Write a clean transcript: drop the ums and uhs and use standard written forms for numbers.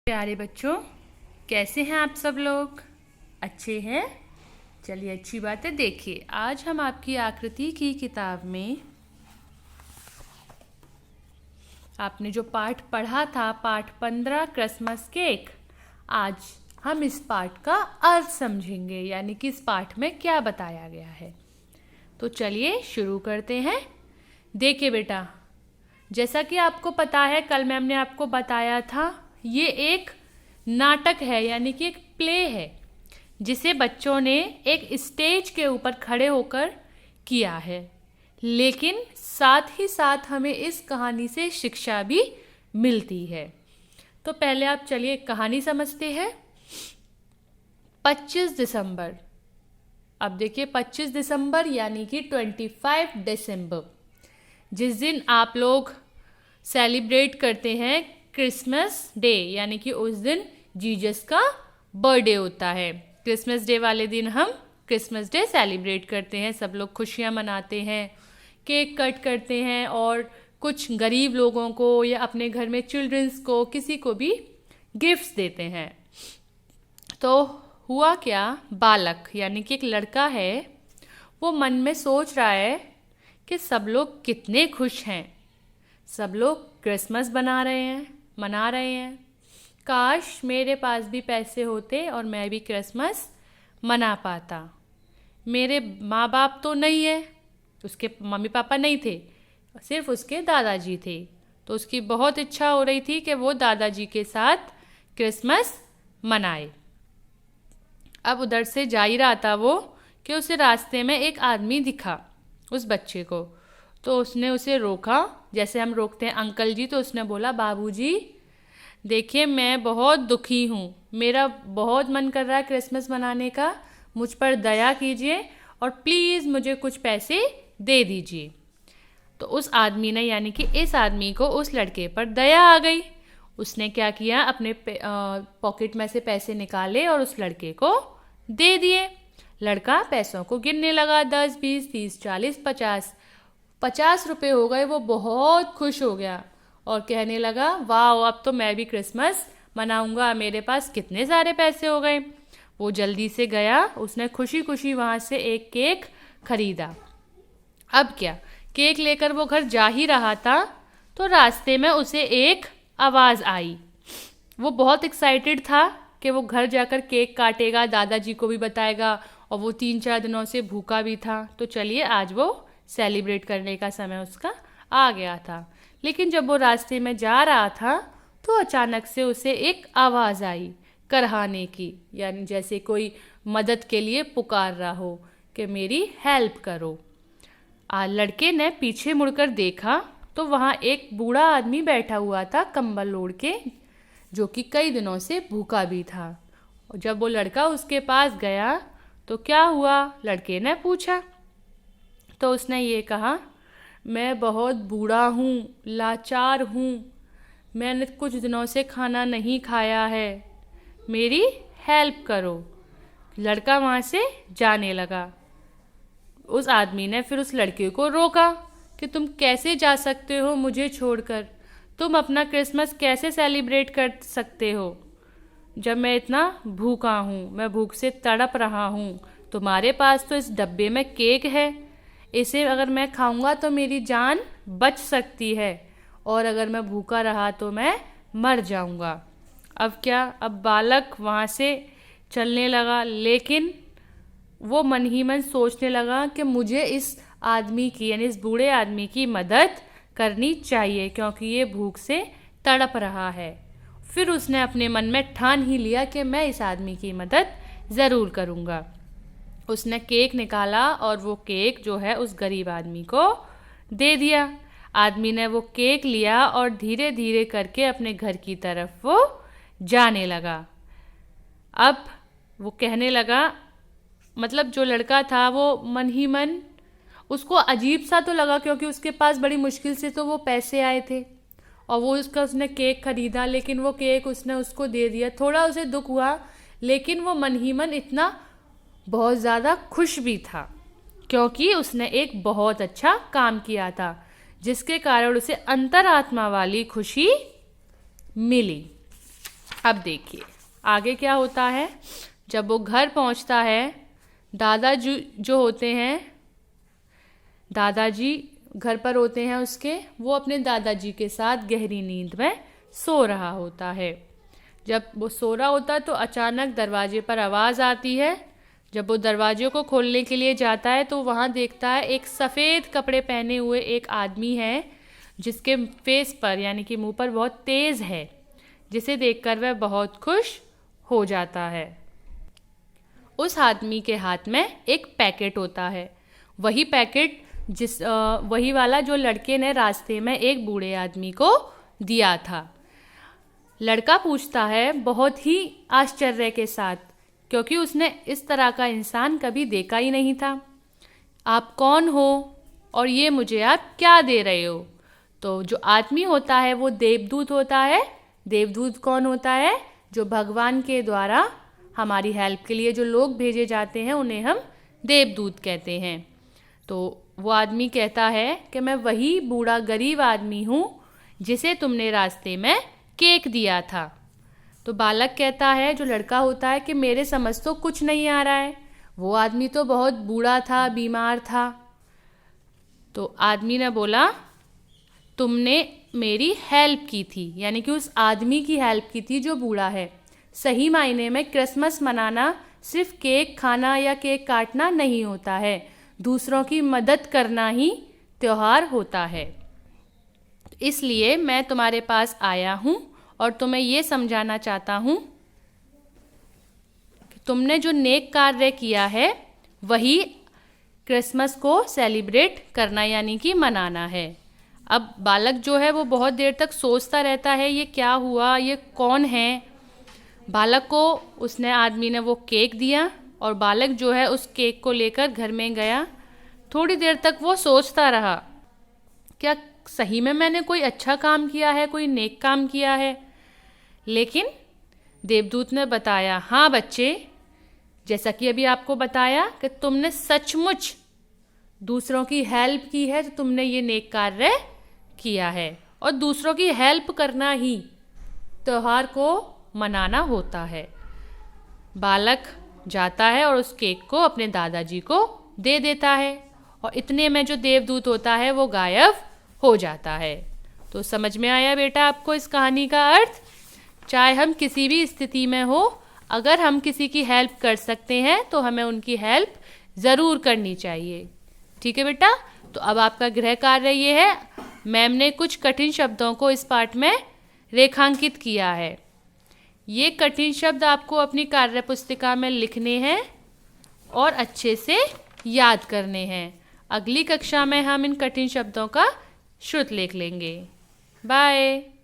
प्यारे बच्चों, कैसे हैं आप सब लोग? अच्छे हैं? चलिए, अच्छी बात है। देखिए, आज हम आपकी आकृति की किताब में आपने जो पाठ पढ़ा था, पाठ 15 क्रिसमस केक, आज हम इस पाठ का अर्थ समझेंगे, यानी कि इस पाठ में क्या बताया गया है। तो चलिए शुरू करते हैं। देखिए बेटा, जैसा कि आपको पता है, कल मैम ने आपको बताया था, ये एक नाटक है, यानी कि एक प्ले है, जिसे बच्चों ने एक स्टेज के ऊपर खड़े होकर किया है। लेकिन साथ ही साथ हमें इस कहानी से शिक्षा भी मिलती है। तो पहले आप चलिए कहानी समझते हैं। 25 दिसंबर। अब देखिए, 25 दिसंबर यानी कि 25 दिसंबर, जिस दिन आप लोग सेलिब्रेट करते हैं क्रिसमस डे, यानी कि उस दिन जीसस का बर्थडे होता है। क्रिसमस डे वाले दिन हम क्रिसमस डे सेलिब्रेट करते हैं, सब लोग खुशियां मनाते हैं, केक कट करते हैं और कुछ गरीब लोगों को या अपने घर में चिल्ड्रंस को, किसी को भी गिफ्ट्स देते हैं। तो हुआ क्या, बालक यानी कि एक लड़का है, वो मन में सोच रहा है कि सब लोग कितने खुश हैं, सब लोग क्रिसमस मना रहे हैं। काश मेरे पास भी पैसे होते और मैं भी क्रिसमस मना पाता। मेरे माँ बाप तो नहीं है, उसके मम्मी पापा नहीं थे, सिर्फ उसके दादाजी थे। तो उसकी बहुत इच्छा हो रही थी कि वो दादाजी के साथ क्रिसमस मनाए। अब उधर से जा ही रहा था वो कि उसे रास्ते में एक आदमी दिखा उस बच्चे को। तो उसने उसे रोका, जैसे हम रोकते हैं अंकल जी। तो उसने बोला, बाबूजी देखिए, मैं बहुत दुखी हूँ, मेरा बहुत मन कर रहा है क्रिसमस मनाने का, मुझ पर दया कीजिए और प्लीज़ मुझे कुछ पैसे दे दीजिए। तो उस आदमी ने, यानी कि इस आदमी को उस लड़के पर दया आ गई। उसने क्या किया, अपने पॉकेट में से पैसे निकाले और उस लड़के को दे दिए। लड़का पैसों को गिनने लगा, 10, 20, 30, 40, 50 रुपये हो गए। वो बहुत खुश हो गया और कहने लगा, वाह, अब तो मैं भी क्रिसमस मनाऊंगा, मेरे पास कितने सारे पैसे हो गए। वो जल्दी से गया, उसने खुशी खुशी वहाँ से एक केक खरीदा। अब क्या, केक लेकर वो घर जा ही रहा था, तो रास्ते में उसे एक आवाज़ आई। वो बहुत एक्साइटेड था कि वो घर जाकर केक काटेगा, दादाजी को भी बताएगा, और वो 3-4 दिनों से भूखा भी था। तो चलिए, आज वो सेलिब्रेट करने का समय उसका आ गया था। लेकिन जब वो रास्ते में जा रहा था, तो अचानक से उसे एक आवाज़ आई करहाने की, यानी जैसे कोई मदद के लिए पुकार रहा हो कि मेरी हेल्प करो। लड़के ने पीछे मुड़कर देखा तो वहाँ एक बूढ़ा आदमी बैठा हुआ था कंबल ओढ़ के, जो कि कई दिनों से भूखा भी था। और जब वो लड़का उसके पास गया तो क्या हुआ, लड़के ने पूछा। तो उसने ये कहा, मैं बहुत बूढ़ा हूँ, लाचार हूँ, मैंने कुछ दिनों से खाना नहीं खाया है, मेरी हेल्प करो। लड़का वहाँ से जाने लगा। उस आदमी ने फिर उस लड़के को रोका कि तुम कैसे जा सकते हो मुझे छोड़कर, तुम अपना क्रिसमस कैसे सेलिब्रेट कर सकते हो जब मैं इतना भूखा हूँ, मैं भूख से तड़प रहा हूँ। तुम्हारे पास तो इस डब्बे में केक है, इसे अगर मैं खाऊंगा तो मेरी जान बच सकती है, और अगर मैं भूखा रहा तो मैं मर जाऊंगा। अब क्या, अब बालक वहाँ से चलने लगा, लेकिन वो मन ही मन सोचने लगा कि मुझे इस आदमी की, यानी इस बूढ़े आदमी की मदद करनी चाहिए, क्योंकि ये भूख से तड़प रहा है। फिर उसने अपने मन में ठान ही लिया कि मैं इस आदमी की मदद ज़रूर करूँगा। उसने केक निकाला और वो केक जो है उस गरीब आदमी को दे दिया। आदमी ने वो केक लिया और धीरे धीरे करके अपने घर की तरफ वो जाने लगा। अब वो कहने लगा, मतलब जो लड़का था वो मन ही मन, उसको अजीब सा तो लगा, क्योंकि उसके पास बड़ी मुश्किल से तो वो पैसे आए थे और वो उसने केक खरीदा, लेकिन वो केक उसने उसको दे दिया। थोड़ा उसे दुख हुआ, लेकिन वो मन ही मन इतना बहुत ज़्यादा खुश भी था, क्योंकि उसने एक बहुत अच्छा काम किया था, जिसके कारण उसे अंतरात्मा वाली खुशी मिली। अब देखिए आगे क्या होता है। जब वो घर पहुंचता है, दादाजी जो होते हैं, दादाजी घर पर होते हैं उसके, वो अपने दादाजी के साथ गहरी नींद में सो रहा होता है। जब वो सो रहा होता है तो अचानक दरवाजे पर आवाज़ आती है। जब वो दरवाजे को खोलने के लिए जाता है तो वहाँ देखता है एक सफ़ेद कपड़े पहने हुए एक आदमी है, जिसके फेस पर यानी कि मुंह पर बहुत तेज़ है, जिसे देखकर वह बहुत खुश हो जाता है। उस आदमी के हाथ में एक पैकेट होता है, वही पैकेट वही वाला जो लड़के ने रास्ते में एक बूढ़े आदमी को दिया था। लड़का पूछता है बहुत ही आश्चर्य के साथ, क्योंकि उसने इस तरह का इंसान कभी देखा ही नहीं था। आप कौन हो और ये मुझे आप क्या दे रहे हो? तो जो आदमी होता है वो देवदूत होता है। देवदूत कौन होता है? जो भगवान के द्वारा हमारी हेल्प के लिए जो लोग भेजे जाते हैं उन्हें हम देवदूत कहते हैं। तो वो आदमी कहता है कि मैं वही बूढ़ा गरीब आदमी हूँ जिसे तुमने रास्ते में केक दिया था। तो बालक कहता है, जो लड़का होता है, कि मेरे समझ तो कुछ नहीं आ रहा है, वो आदमी तो बहुत बूढ़ा था, बीमार था। तो आदमी ने बोला तुमने मेरी हेल्प की थी, यानी कि उस आदमी की हेल्प की थी जो बूढ़ा है। सही मायने में क्रिसमस मनाना सिर्फ केक खाना या केक काटना नहीं होता है, दूसरों की मदद करना ही त्योहार होता है। इसलिए मैं तुम्हारे पास आया हूँ और तुम्हें ये समझाना चाहता हूँ कि तुमने जो नेक कार्य किया है वही क्रिसमस को सेलिब्रेट करना यानी कि मनाना है। अब बालक जो है वो बहुत देर तक सोचता रहता है, ये क्या हुआ, ये कौन है। बालक को उसने आदमी ने वो केक दिया और बालक जो है उस केक को लेकर घर में गया। थोड़ी देर तक वो सोचता रहा, क्या सही में मैंने कोई अच्छा काम किया है, कोई नेक काम किया है। लेकिन देवदूत ने बताया, हाँ बच्चे, जैसा कि अभी आपको बताया कि तुमने सचमुच दूसरों की हेल्प की है, तो तुमने ये नेक कार्य किया है और दूसरों की हेल्प करना ही त्योहार को मनाना होता है। बालक जाता है और उस केक को अपने दादाजी को दे देता है और इतने में जो देवदूत होता है वो गायब हो जाता है। तो समझ में आया बेटा आपको इस कहानी का अर्थ? चाहे हम किसी भी स्थिति में हो, अगर हम किसी की हेल्प कर सकते हैं तो हमें उनकी हेल्प ज़रूर करनी चाहिए। ठीक है बेटा? तो अब आपका गृह कार्य ये है, मैम ने कुछ कठिन शब्दों को इस पाठ में रेखांकित किया है। ये कठिन शब्द आपको अपनी कार्य पुस्तिका में लिखने हैं और अच्छे से याद करने हैं। अगली कक्षा में हम इन कठिन शब्दों का श्रुत लेख लेंगे। बाय।